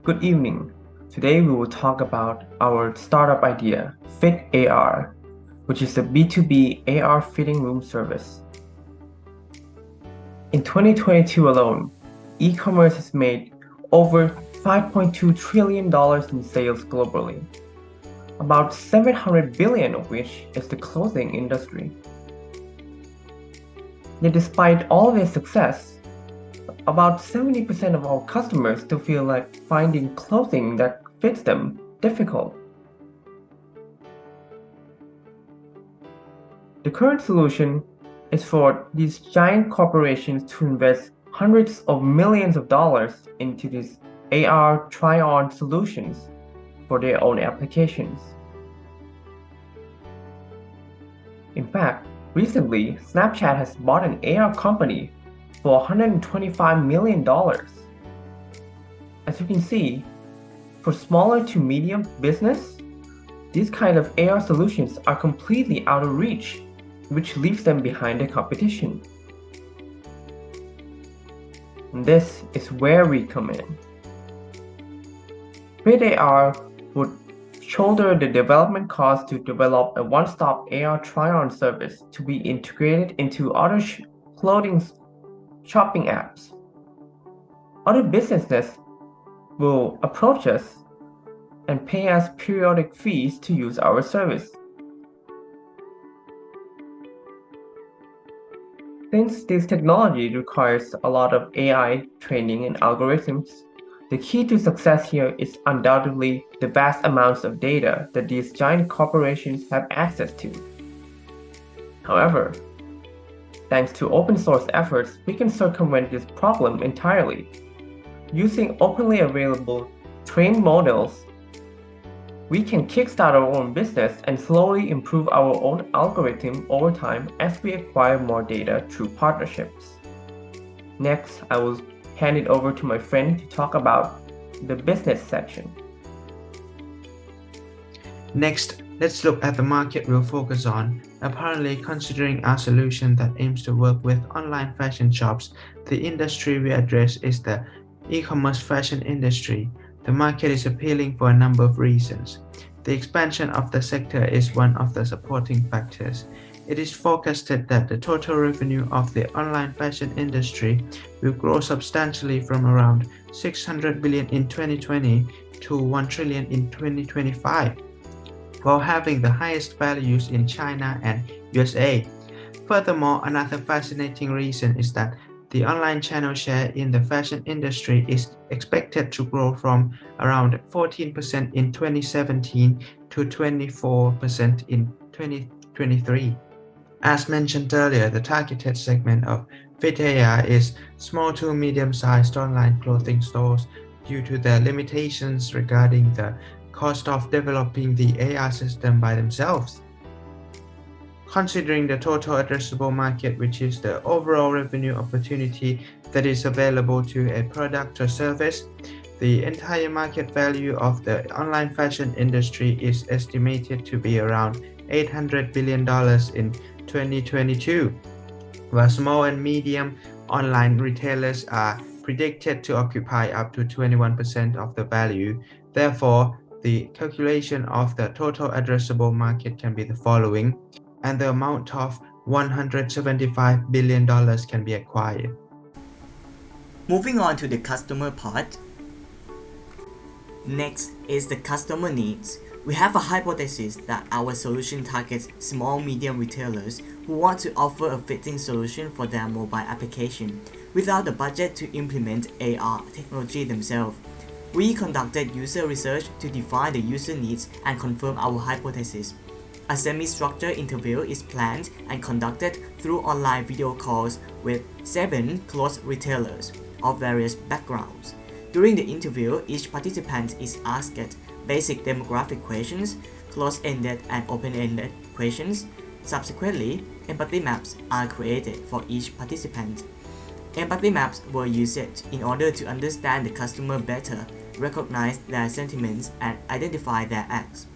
Good evening. Today we will talk about our startup idea, FitAR, which is a B2B AR fitting room service. In 2022 alone, e-commerce has made over $5.2 trillion in sales globally, about 700 billion of which is the clothing industry. Yet despite all their success, about 70% of our customers still feel like finding clothing that fits them difficult. The current solution is for these giant corporations to invest hundreds of millions of dollars into these AR try-on solutions for their own applications. In fact, recently, Snapchat has bought an AR company for $125 million. As you can see, for smaller to medium business, these kind of AR solutions are completely out of reach, which leaves them behind the competition. And this is where we come in. FitAR would shoulder the development cost to develop a one-stop AR try-on service to be integrated into other clothing shopping apps. Other businesses will approach us and pay us periodic fees to use our service. Since this technology requires a lot of AI training and algorithms, the key to success here is undoubtedly the vast amounts of data that these giant corporations have access to. However, thanks to open source efforts, we can circumvent this problem entirely. Using openly available trained models, we can kickstart our own business and slowly improve our own algorithm over time as we acquire more data through partnerships. Next, I will hand it over to my friend to talk about the business section. Next, let's look at the market we'll focus on. Apparently, considering our solution that aims to work with online fashion shops, the industry we address is the e-commerce fashion industry. The market is appealing for a number of reasons. The expansion of the sector is one of the supporting factors. It is forecasted that the total revenue of the online fashion industry will grow substantially from around 600 billion in 2020 to 1 trillion in 2025, while having the highest values in China and USA. Furthermore, another fascinating reason is that the online channel share in the fashion industry is expected to grow from around 14% in 2017 to 24% in 2023. As mentioned earlier, the targeted segment of FitAR is small to medium-sized online clothing stores due to their limitations regarding the cost of developing the AR system by themselves. Considering the total addressable market, which is the overall revenue opportunity that is available to a product or service, the entire market value of the online fashion industry is estimated to be around $800 billion in 2022, while small and medium online retailers are predicted to occupy up to 21% of the value. Therefore, the calculation of the total addressable market can be the following, and the amount of $175 billion can be acquired. Moving on to the customer part. Next is the customer needs. We have a hypothesis that our solution targets small-medium retailers who want to offer a fitting solution for their mobile application without the budget to implement AR technology themselves. We conducted user research to define the user needs and confirm our hypothesis. A semi-structured interview is planned and conducted through online video calls with 7 close retailers of various backgrounds. During the interview, each participant is asked basic demographic questions, closed-ended and open-ended questions. Subsequently, empathy maps are created for each participant. Empathy maps were used in order to understand the customer better, recognize their sentiments, and identify their acts.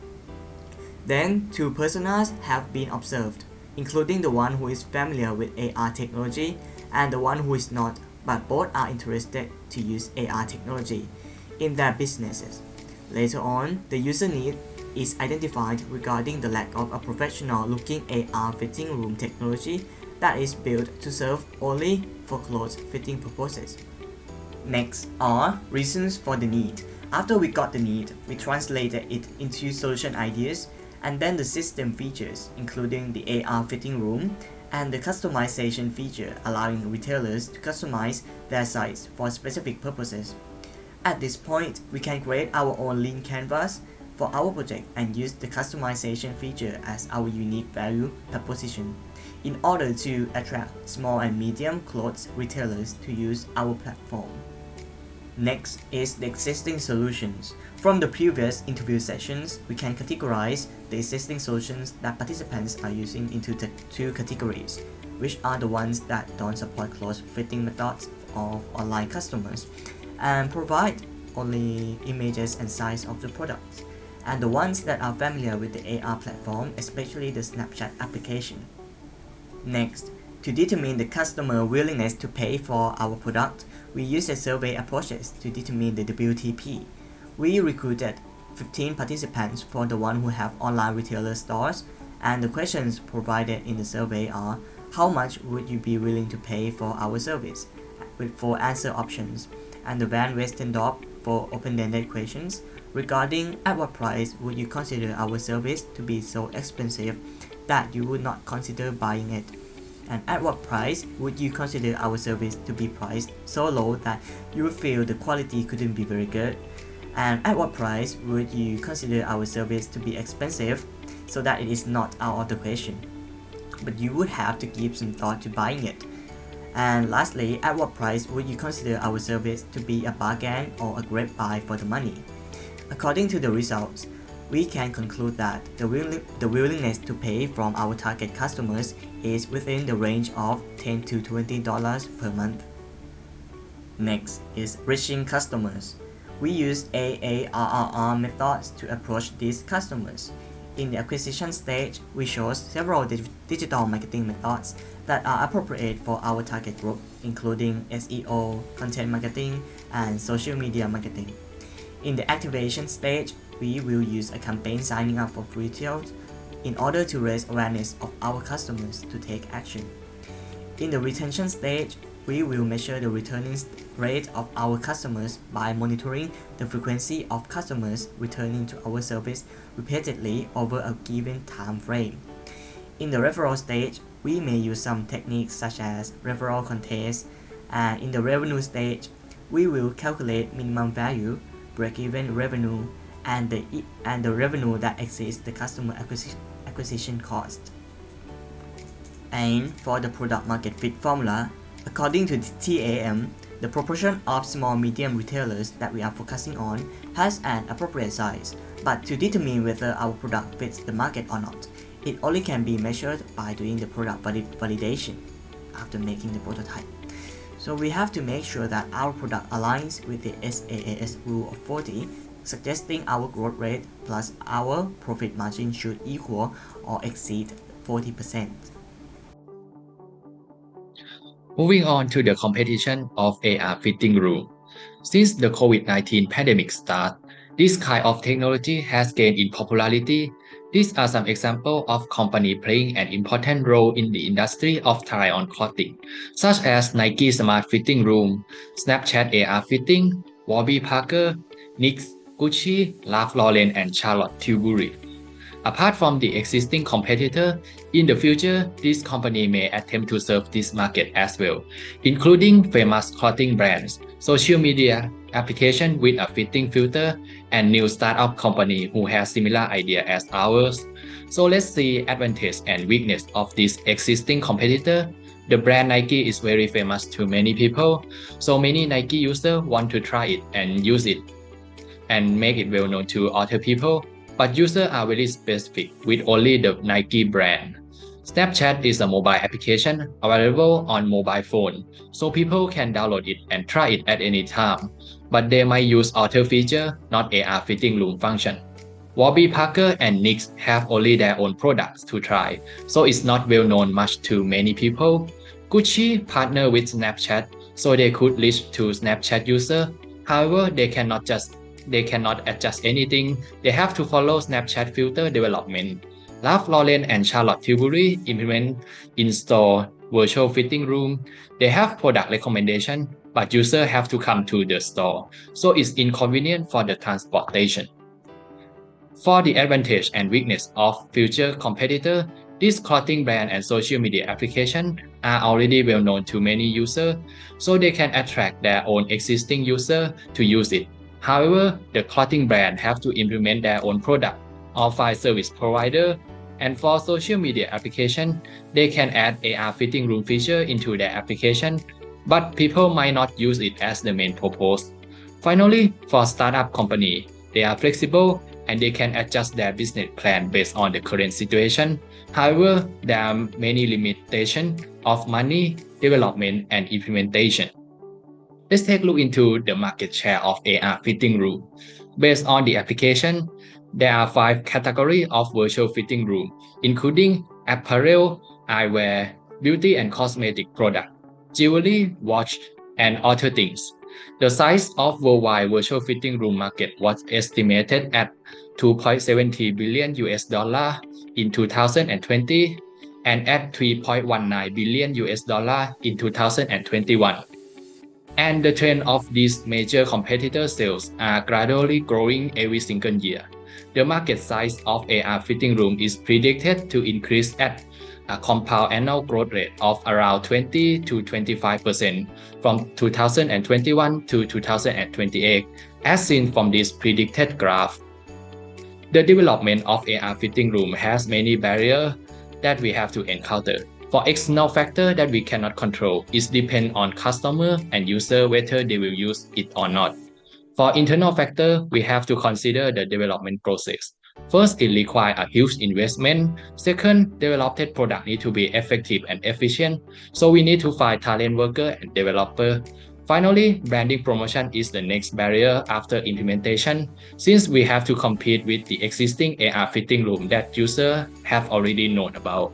Then, 2 personas have been observed, including the one who is familiar with AR technology and the one who is not, but both are interested to use AR technology. in their businesses. Later on, the user need is identified regarding the lack of a professional-looking AR fitting room technology that is built to serve only for clothes fitting purposes. Next are reasons for the need. After we got the need, we translated it into solution ideas and then the system features, including the AR fitting room and the customization feature allowing retailers to customize their sites for specific purposes. At this point, we can create our own lean canvas for our project and use the customization feature as our unique value proposition in order to attract small and medium clothes retailers to use our platform. Next is the existing solutions. From the previous interview sessions, we can categorize the existing solutions that participants are using into two categories, which are the ones that don't support clothes fitting methods of online customers and provide only images and size of the products, and the ones that are familiar with the AR platform, especially the Snapchat application. Next, to determine the customer willingness to pay for our product, we use a survey approaches to determine the WTP. We recruited 15 participants for the one who have online retailer stores, and the questions provided in the survey are: how much would you be willing to pay for our service, with 4 answer options, and the Van Westendorp for open-ended questions regarding at what price would you consider our service to be so expensive that you would not consider buying it, and at what price would you consider our service to be priced so low that you would feel the quality couldn't be very good, and at what price would you consider our service to be expensive so that it is not out of the question, but you would have to give some thought to buying it. And lastly, at what price would you consider our service to be a bargain or a great buy for the money? According to the results, we can conclude that the willingness to pay from our target customers is within the range of $10 to $20 per month. Next is reaching customers. We use AARRR methods to approach these customers. In the acquisition stage, we chose several digital marketing methods that are appropriate for our target group, including SEO, content marketing, and social media marketing. In the activation stage, we will use a campaign signing up for free trials in order to raise awareness of our customers to take action. In the retention stage, we will measure the returning rate of our customers by monitoring the frequency of customers returning to our service repeatedly over a given time frame. In the referral stage, we may use some techniques such as referral contests, and in the revenue stage, we will calculate minimum value, break-even revenue, and the revenue that exceeds the customer acquisition cost. And for the product market fit formula, according to the TAM, the proportion of small-medium retailers that we are focusing on has an appropriate size, but to determine whether our product fits the market or not, it only can be measured by doing the product validation after making the prototype. So we have to make sure that our product aligns with the SaaS rule of 40, suggesting our growth rate plus our profit margin should equal or exceed 40%. Moving on to the competition of AR fitting room. Since the COVID-19 pandemic started, this kind of technology has gained in popularity. These are some examples of companies playing an important role in the industry of try-on clothing, such as Nike Smart Fitting Room, Snapchat AR Fitting, Warby Parker, NYX, Gucci, Ralph Lauren, and Charlotte Tilbury. Apart from the existing competitor, in the future, this company may attempt to serve this market as well, including famous clothing brands, social media application with a fitting filter, and new startup company who has similar idea as ours. So let's see advantage and weakness of this existing competitor. The brand Nike is very famous to many people, so many Nike users want to try it and use it and make it well known to other people. But users are very specific with only the Nike brand. Snapchat is a mobile application available on mobile phone, so people can download it and try it at any time. But they might use other feature, not AR fitting room function. Warby Parker and NYX have only their own products to try, so it's not well known much to many people. Gucci partner with Snapchat, so they could reach to Snapchat user. However, they cannot adjust anything. They have to follow Snapchat filter development. Ralph Lauren and Charlotte Tilbury implement in-store virtual fitting room. They have product recommendation, but users have to come to the store, so it's inconvenient for the transportation. For the advantage and weakness of future competitor, this clothing brand and social media application are already well known to many users, so they can attract their own existing user to use it. However, the clothing brand have to implement their own product or find service provider. And for social media application, they can add AR fitting room feature into their application, but people might not use it as the main purpose. Finally, for startup company, they are flexible and they can adjust their business plan based on the current situation. However, there are many limitations of money, development, and implementation. Let's take a look into the market share of AR fitting room. Based on the application, there are 5 categories of virtual fitting room, including apparel, eyewear, beauty and cosmetic product, jewelry, watch, and other things. The size of worldwide virtual fitting room market was estimated at $2.70 billion in 2020 and at $3.19 billion in 2021. And the trend of these major competitor sales are gradually growing every single year. The market size of AR fitting room is predicted to increase at a compound annual growth rate of around 20 to 25% from 2021 to 2028, as seen from this predicted graph. The development of AR fitting room has many barriers that we have to encounter. For external factor that we cannot control, it depends on customer and user whether they will use it or not. For internal factor, we have to consider the development process. First, it requires a huge investment. Second, developed product need to be effective and efficient, so we need to find talent worker and developer. Finally, branding promotion is the next barrier after implementation, since we have to compete with the existing AR fitting room that users have already known about.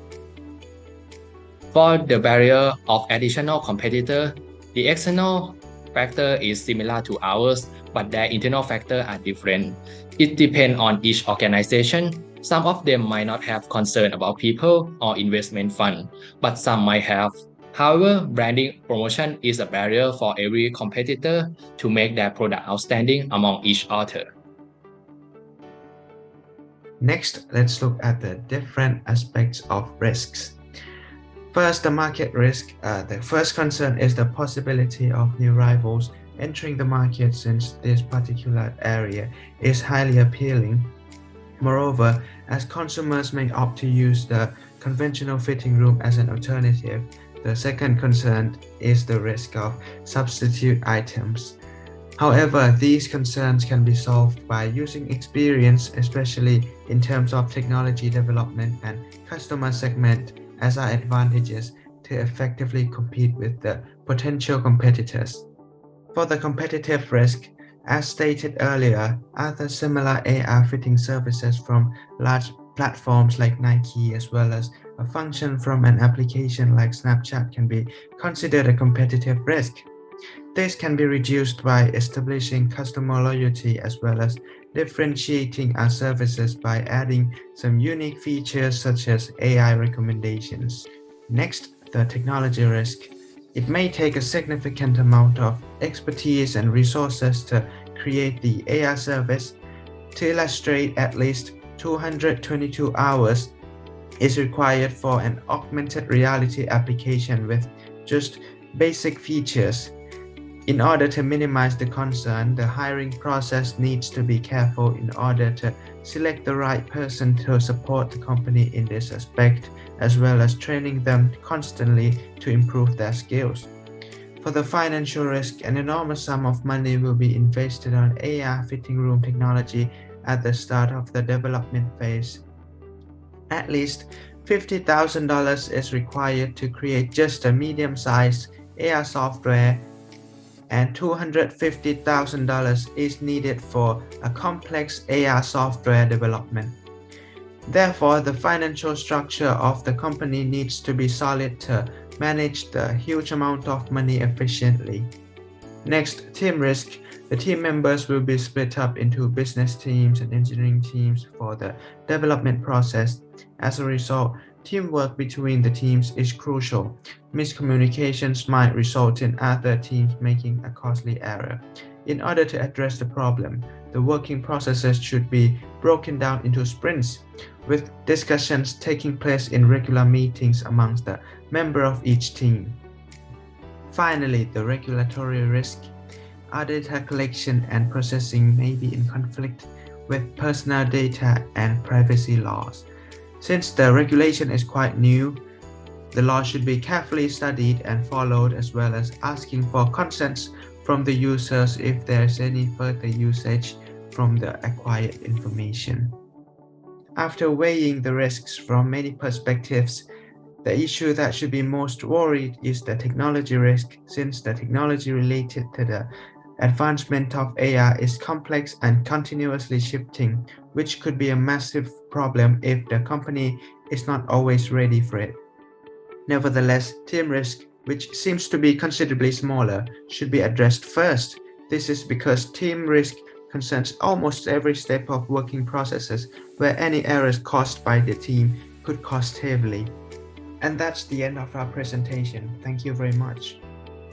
For the barrier of additional competitor, the external factor is similar to ours, but their internal factors are different. It depends on each organization. Some of them might not have concern about people or investment fund, but some might have. However, branding promotion is a barrier for every competitor to make their product outstanding among each other. Next, let's look at the different aspects of risks. First, the market risk. The first concern is the possibility of new rivals entering the market, since this particular area is highly appealing. Moreover, as consumers may opt to use the conventional fitting room as an alternative, the second concern is the risk of substitute items. However, these concerns can be solved by using experience, especially in terms of technology development and customer segment, as our advantages to effectively compete with the potential competitors. For the competitive risk, as stated earlier, other similar AR fitting services from large platforms like Nike, as well as a function from an application like Snapchat, can be considered a competitive risk. This can be reduced by establishing customer loyalty, as well as differentiating our services by adding some unique features such as AI recommendations. Next, the technology risk. It may take a significant amount of expertise and resources to create the AR service. To illustrate, at least 222 hours is required for an augmented reality application with just basic features. In order to minimize the concern, the hiring process needs to be careful in order to select the right person to support the company in this aspect, as well as training them constantly to improve their skills. For the financial risk, an enormous sum of money will be invested on AR fitting room technology at the start of the development phase. At least $50,000 is required to create just a medium-sized AR software, and $250,000 is needed for a complex AR software development. Therefore, the financial structure of the company needs to be solid to manage the huge amount of money efficiently. Next, team risk. The team members will be split up into business teams and engineering teams for the development process. As a result, teamwork between the teams is crucial. Miscommunications might result in other teams making a costly error. In order to address the problem, the working processes should be broken down into sprints, with discussions taking place in regular meetings amongst the members of each team. Finally, the regulatory risk. Our data collection and processing may be in conflict with personal data and privacy laws. Since the regulation is quite new, the law should be carefully studied and followed, as well as asking for consents from the users if there is any further usage from the acquired information. After weighing the risks from many perspectives, the issue that should be most worried is the technology risk, since the technology related to the advancement of AI is complex and continuously shifting, which could be a massive problem if the company is not always ready for it. Nevertheless, team risk, which seems to be considerably smaller, should be addressed first. This is because team risk concerns almost every step of working processes where any errors caused by the team could cost heavily. And that's the end of our presentation. Thank you very much.